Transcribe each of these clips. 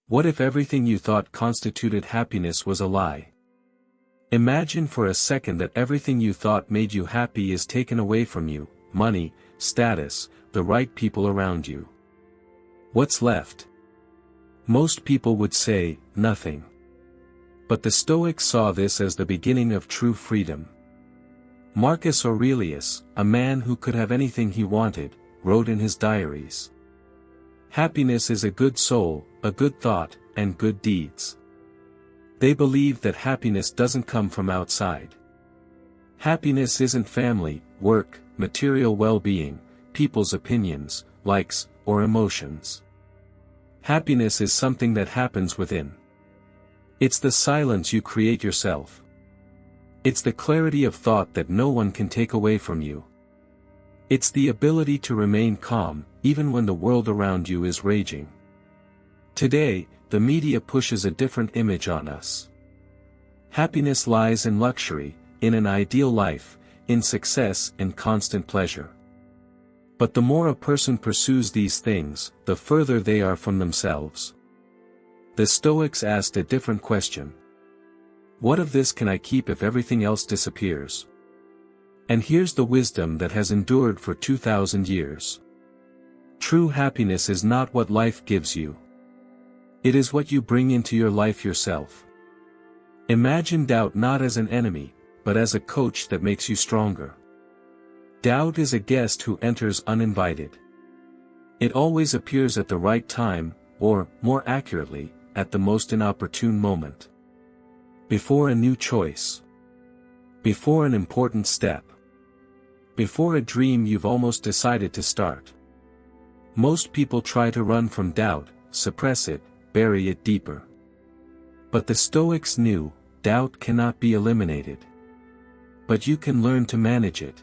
What if everything you thought constituted happiness was a lie? Imagine for a second that everything you thought made you happy is taken away from you: money, status, the right people around you. What's left? Most people would say, nothing. But the Stoics saw this as the beginning of true freedom. Marcus Aurelius, a man who could have anything he wanted, wrote in his diaries, "Happiness is a good soul, a good thought, and good deeds." They believed that happiness doesn't come from outside. Happiness isn't family, work, material well-being, people's opinions, likes, or emotions. Happiness is something that happens within. It's the silence you create yourself. It's the clarity of thought that no one can take away from you. It's the ability to remain calm, even when the world around you is raging. Today, the media pushes a different image on us. Happiness lies in luxury, in an ideal life, in success and constant pleasure. But the more a person pursues these things, the further they are from themselves. The Stoics asked a different question. What of this can I keep if everything else disappears? And here's the wisdom that has endured for 2,000 years. True happiness is not what life gives you. It is what you bring into your life yourself. Imagine doubt not as an enemy, but as a coach that makes you stronger. Doubt is a guest who enters uninvited. It always appears at the right time, or, more accurately, at the most inopportune moment. Before a new choice. Before an important step. Before a dream you've almost decided to start. Most people try to run from doubt, suppress it, bury it deeper. But the Stoics knew, doubt cannot be eliminated. But you can learn to manage it.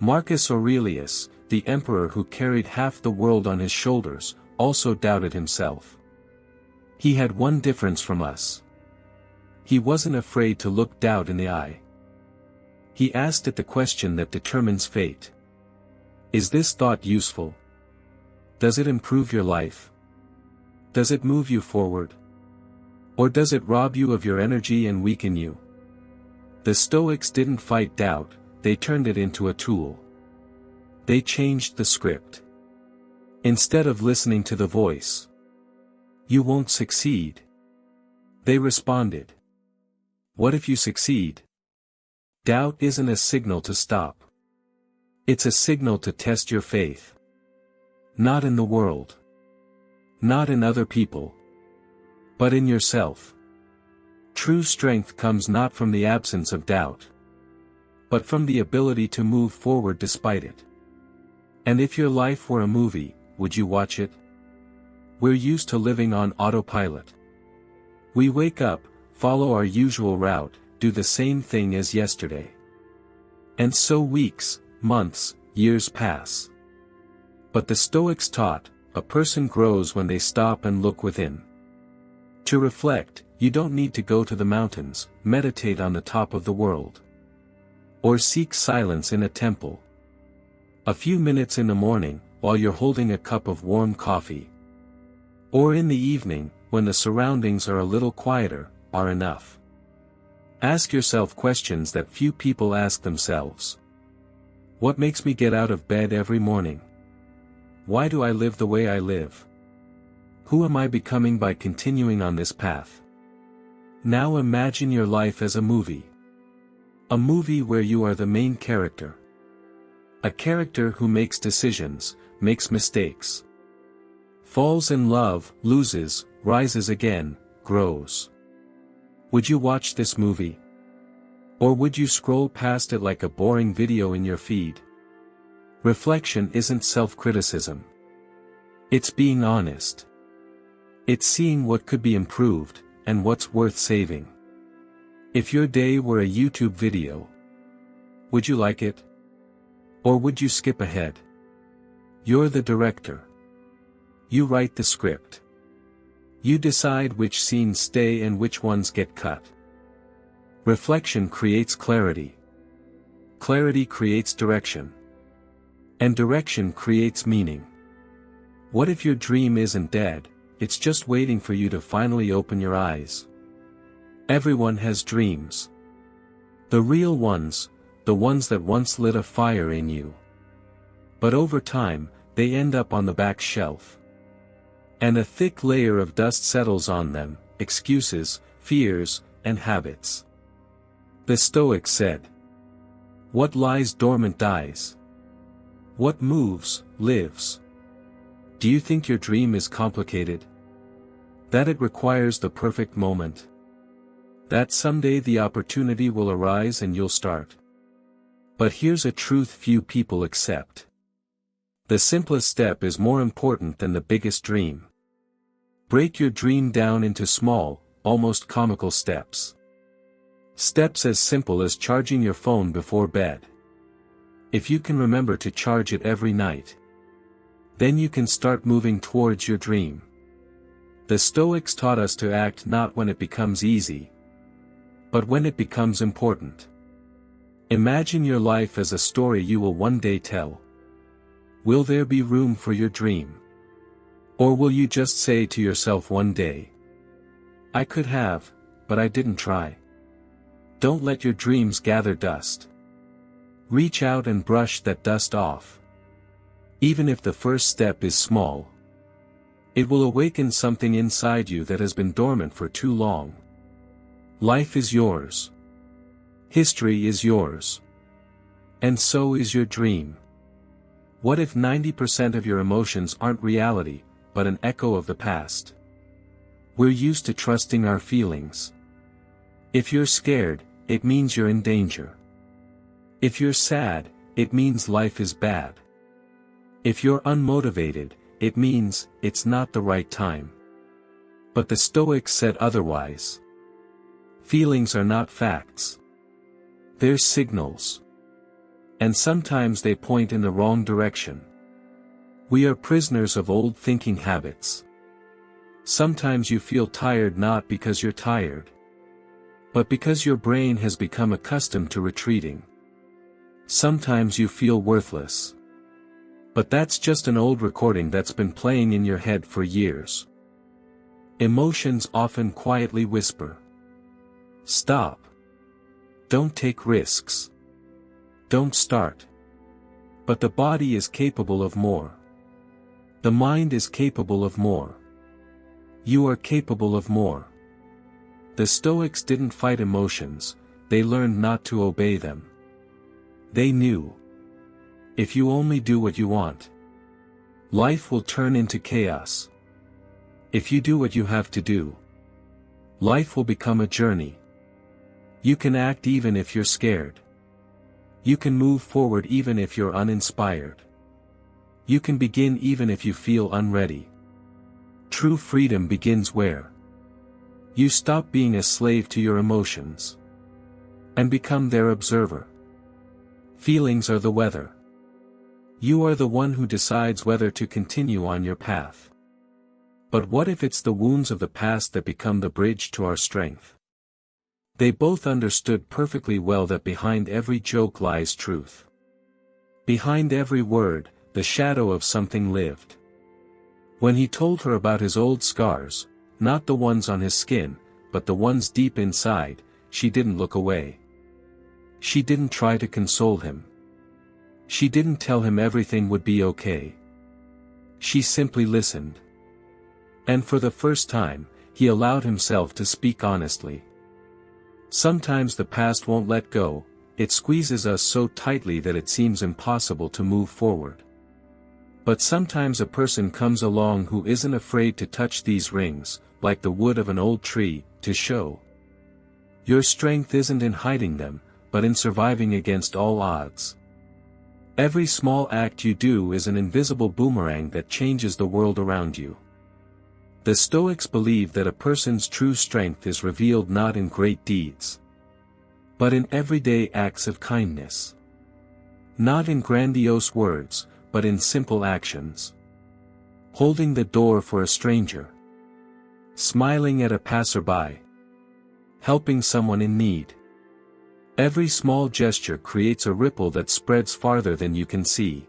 Marcus Aurelius, the emperor who carried half the world on his shoulders, also doubted himself. He had one difference from us. He wasn't afraid to look doubt in the eye. He asked it the question that determines fate. Is this thought useful? Does it improve your life? Does it move you forward? Or does it rob you of your energy and weaken you? The Stoics didn't fight doubt, they turned it into a tool. They changed the script. Instead of listening to the voice, "You won't succeed," they responded, "What if you succeed?" Doubt isn't a signal to stop. It's a signal to test your faith. Not in the world. Not in other people. But in yourself. True strength comes not from the absence of doubt, but from the ability to move forward despite it. And if your life were a movie, would you watch it? We're used to living on autopilot. We wake up, follow our usual route, do the same thing as yesterday. And so weeks, months, years pass. But the Stoics taught, a person grows when they stop and look within. To reflect, you don't need to go to the mountains, meditate on the top of the world. Or seek silence in a temple. A few minutes in the morning, while you're holding a cup of warm coffee. Or in the evening, when the surroundings are a little quieter, are enough. Ask yourself questions that few people ask themselves. What makes me get out of bed every morning? Why do I live the way I live? Who am I becoming by continuing on this path? Now imagine your life as a movie. A movie where you are the main character. A character who makes decisions, makes mistakes. Falls in love, loses, rises again, grows. Would you watch this movie? Or would you scroll past it like a boring video in your feed? Reflection isn't self-criticism. It's being honest. It's seeing what could be improved, and what's worth saving. If your day were a YouTube video, would you like it? Or would you skip ahead? You're the director. You write the script. You decide which scenes stay and which ones get cut. Reflection creates clarity. Clarity creates direction. And direction creates meaning. What if your dream isn't dead, it's just waiting for you to finally open your eyes. Everyone has dreams. The real ones, the ones that once lit a fire in you. But over time, they end up on the back shelf. And a thick layer of dust settles on them, excuses, fears, and habits. The Stoics said, "What lies dormant dies. What moves, lives." Do you think your dream is complicated? That it requires the perfect moment? That someday the opportunity will arise and you'll start? But here's a truth few people accept. The simplest step is more important than the biggest dream. Break your dream down into small, almost comical steps. Steps as simple as charging your phone before bed. If you can remember to charge it every night, then you can start moving towards your dream. The Stoics taught us to act not when it becomes easy, but when it becomes important. Imagine your life as a story you will one day tell. Will there be room for your dream? Or will you just say to yourself one day, "I could have, but I didn't try"? Don't let your dreams gather dust. Reach out and brush that dust off. Even if the first step is small, it will awaken something inside you that has been dormant for too long. Life is yours. History is yours. And so is your dream. What if 90% of your emotions aren't reality, but an echo of the past? We're used to trusting our feelings. If you're scared, it means you're in danger. If you're sad, it means life is bad. If you're unmotivated, it means it's not the right time. But the Stoics said otherwise. Feelings are not facts. They're signals. And sometimes they point in the wrong direction. We are prisoners of old thinking habits. Sometimes you feel tired not because you're tired, but because your brain has become accustomed to retreating. Sometimes you feel worthless. But that's just an old recording that's been playing in your head for years. Emotions often quietly whisper, "Stop. Don't take risks. Don't start." But the body is capable of more. The mind is capable of more. You are capable of more. The Stoics didn't fight emotions, they learned not to obey them. They knew, if you only do what you want, life will turn into chaos. If you do what you have to do, life will become a journey. You can act even if you're scared. You can move forward even if you're uninspired. You can begin even if you feel unready. True freedom begins where you stop being a slave to your emotions and become their observer. Feelings are the weather. You are the one who decides whether to continue on your path. But what if it's the wounds of the past that become the bridge to our strength? They both understood perfectly well that behind every joke lies truth. Behind every word, the shadow of something lived. When he told her about his old scars, not the ones on his skin, but the ones deep inside, she didn't look away. She didn't try to console him. She didn't tell him everything would be okay. She simply listened. And for the first time, he allowed himself to speak honestly. Sometimes the past won't let go, it squeezes us so tightly that it seems impossible to move forward. But sometimes a person comes along who isn't afraid to touch these rings, like the wood of an old tree, to show. Your strength isn't in hiding them, but in surviving against all odds. Every small act you do is an invisible boomerang that changes the world around you. The Stoics believe that a person's true strength is revealed not in great deeds, but in everyday acts of kindness. Not in grandiose words, but in simple actions. Holding the door for a stranger. Smiling at a passerby. Helping someone in need. Every small gesture creates a ripple that spreads farther than you can see.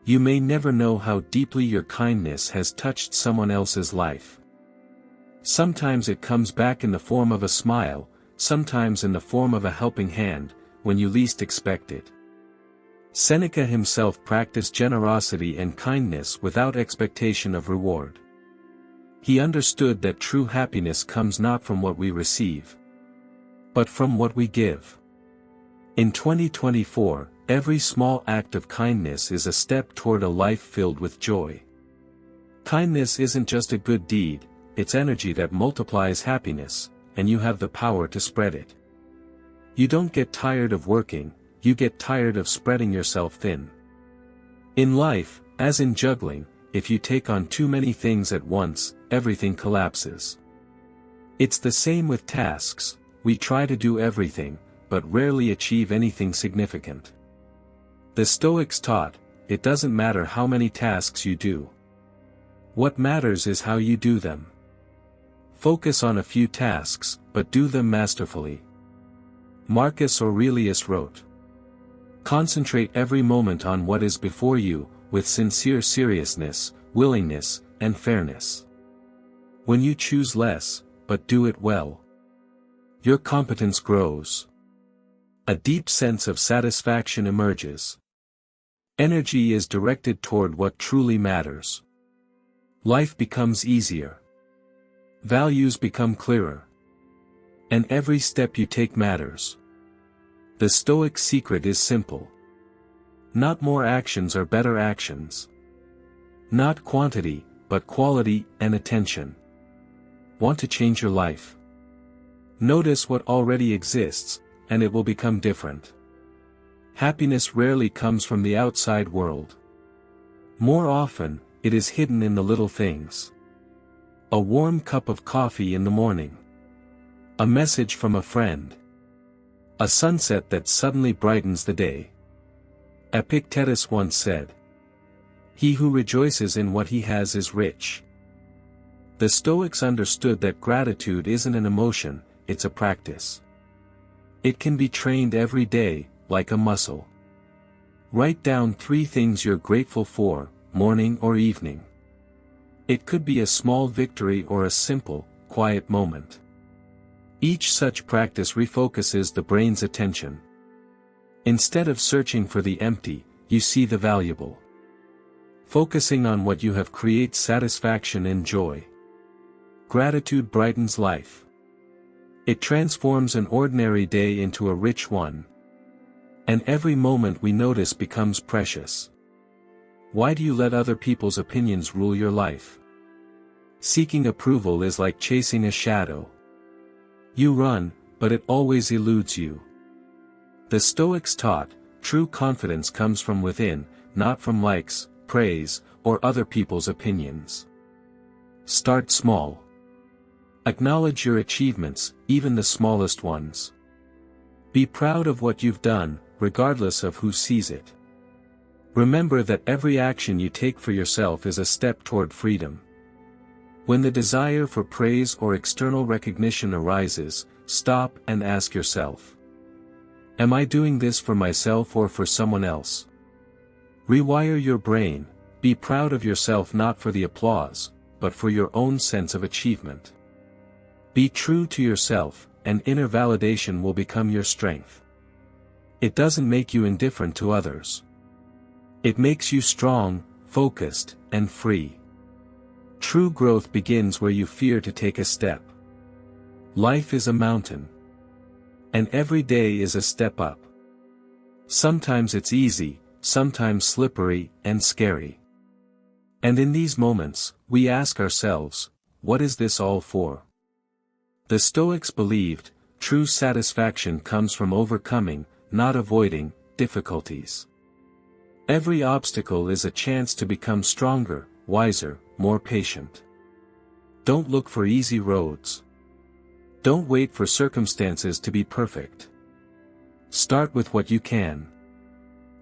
You may never know how deeply your kindness has touched someone else's life. Sometimes it comes back in the form of a smile, sometimes in the form of a helping hand, when you least expect it. Seneca himself practiced generosity and kindness without expectation of reward. He understood that true happiness comes not from what we receive, but from what we give. In 2024, every small act of kindness is a step toward a life filled with joy. Kindness isn't just a good deed, it's energy that multiplies happiness, and you have the power to spread it. You don't get tired of working, you get tired of spreading yourself thin. In life, as in juggling, if you take on too many things at once, everything collapses. It's the same with tasks, we try to do everything, but rarely achieve anything significant. The Stoics taught, it doesn't matter how many tasks you do. What matters is how you do them. Focus on a few tasks, but do them masterfully. Marcus Aurelius wrote, "Concentrate every moment on what is before you, with sincere seriousness, willingness, and fairness. When you choose less, but do it well, your competence grows. A deep sense of satisfaction emerges. Energy is directed toward what truly matters. Life becomes easier. Values become clearer. And every step you take matters." The Stoic secret is simple. Not more actions are better actions. Not quantity, but quality and attention. Want to change your life? Notice what already exists, and it will become different. Happiness rarely comes from the outside world. More often, it is hidden in the little things. A warm cup of coffee in the morning. A message from a friend. A sunset that suddenly brightens the day. Epictetus once said, "He who rejoices in what he has is rich." The Stoics understood that gratitude isn't an emotion, it's a practice. It can be trained every day, like a muscle. Write down 3 things you're grateful for, morning or evening. It could be a small victory or a simple, quiet moment. Each such practice refocuses the brain's attention. Instead of searching for the empty, you see the valuable. Focusing on what you have creates satisfaction and joy. Gratitude brightens life. It transforms an ordinary day into a rich one. And every moment we notice becomes precious. Why do you let other people's opinions rule your life? Seeking approval is like chasing a shadow. You run, but it always eludes you. The Stoics taught, true confidence comes from within, not from likes, praise, or other people's opinions. Start small. Acknowledge your achievements, even the smallest ones. Be proud of what you've done, regardless of who sees it. Remember that every action you take for yourself is a step toward freedom. When the desire for praise or external recognition arises, stop and ask yourself, am I doing this for myself or for someone else? Rewire your brain, be proud of yourself not for the applause, but for your own sense of achievement. Be true to yourself, and inner validation will become your strength. It doesn't make you indifferent to others. It makes you strong, focused, and free. True growth begins where you fear to take a step. Life is a mountain. And every day is a step up. Sometimes it's easy, sometimes slippery, and scary. And in these moments, we ask ourselves, what is this all for? The Stoics believed, true satisfaction comes from overcoming, not avoiding, difficulties. Every obstacle is a chance to become stronger, wiser, more patient. Don't look for easy roads. Don't wait for circumstances to be perfect. Start with what you can.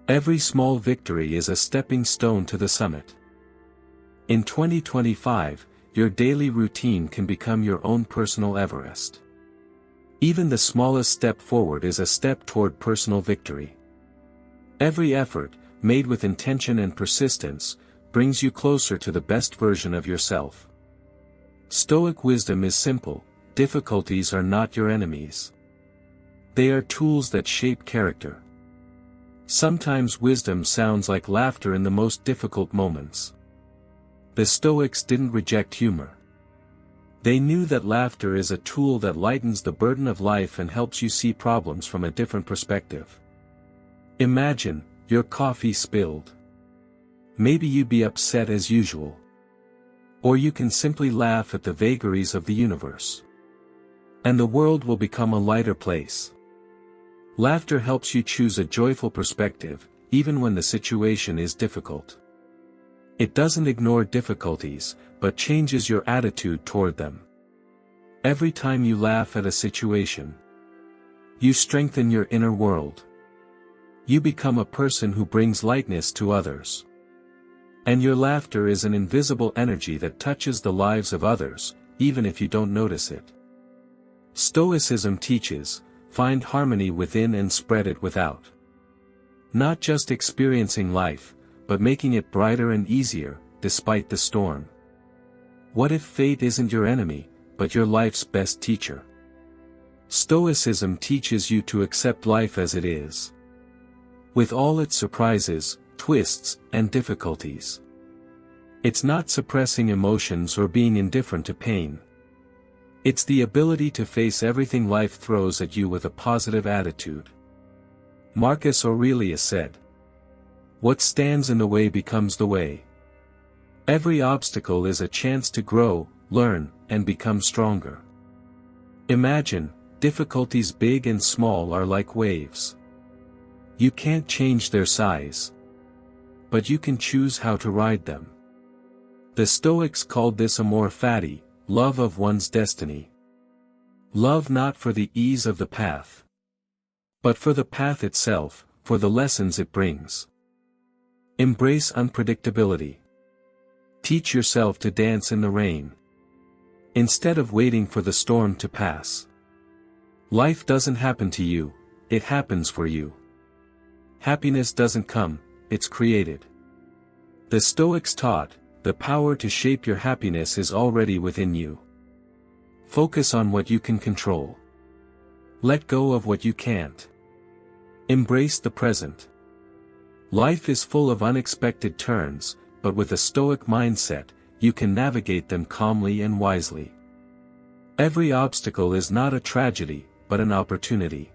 Every small victory is a stepping stone to the summit. In 2025, your daily routine can become your own personal Everest. Even the smallest step forward is a step toward personal victory. Every effort, made with intention and persistence, brings you closer to the best version of yourself. Stoic wisdom is simple: difficulties are not your enemies. They are tools that shape character. Sometimes wisdom sounds like laughter in the most difficult moments. The Stoics didn't reject humor. They knew that laughter is a tool that lightens the burden of life and helps you see problems from a different perspective. Imagine, your coffee spilled. Maybe you'd be upset as usual. Or you can simply laugh at the vagaries of the universe. And the world will become a lighter place. Laughter helps you choose a joyful perspective, even when the situation is difficult. It doesn't ignore difficulties, but changes your attitude toward them. Every time you laugh at a situation, you strengthen your inner world. You become a person who brings lightness to others. And your laughter is an invisible energy that touches the lives of others, even if you don't notice it. Stoicism teaches, find harmony within and spread it without. Not just experiencing life, but making it brighter and easier, despite the storm. What if fate isn't your enemy, but your life's best teacher? Stoicism teaches you to accept life as it is, with all its surprises, twists, and difficulties. It's not suppressing emotions or being indifferent to pain. It's the ability to face everything life throws at you with a positive attitude. Marcus Aurelius said, "What stands in the way becomes the way." Every obstacle is a chance to grow, learn, and become stronger. Imagine, difficulties big and small are like waves. You can't change their size, but you can choose how to ride them. The Stoics called this Amor Fati, love of one's destiny. Love not for the ease of the path, but for the path itself, for the lessons it brings. Embrace unpredictability. Teach yourself to dance in the rain, instead of waiting for the storm to pass. Life doesn't happen to you, it happens for you. Happiness doesn't come, it's created. The Stoics taught, the power to shape your happiness is already within you. Focus on what you can control. Let go of what you can't. Embrace the present. Life is full of unexpected turns, but with a Stoic mindset, you can navigate them calmly and wisely. Every obstacle is not a tragedy, but an opportunity.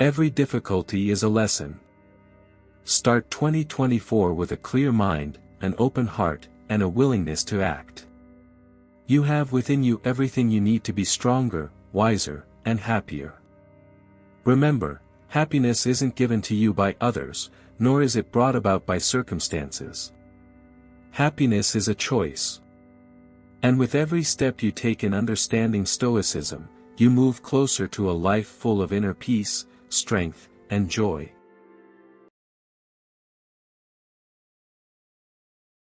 Every difficulty is a lesson. Start 2024 with a clear mind, an open heart, and a willingness to act. You have within you everything you need to be stronger, wiser, and happier. Remember, happiness isn't given to you by others, nor is it brought about by circumstances. Happiness is a choice. And with every step you take in understanding Stoicism, you move closer to a life full of inner peace, strength, and joy.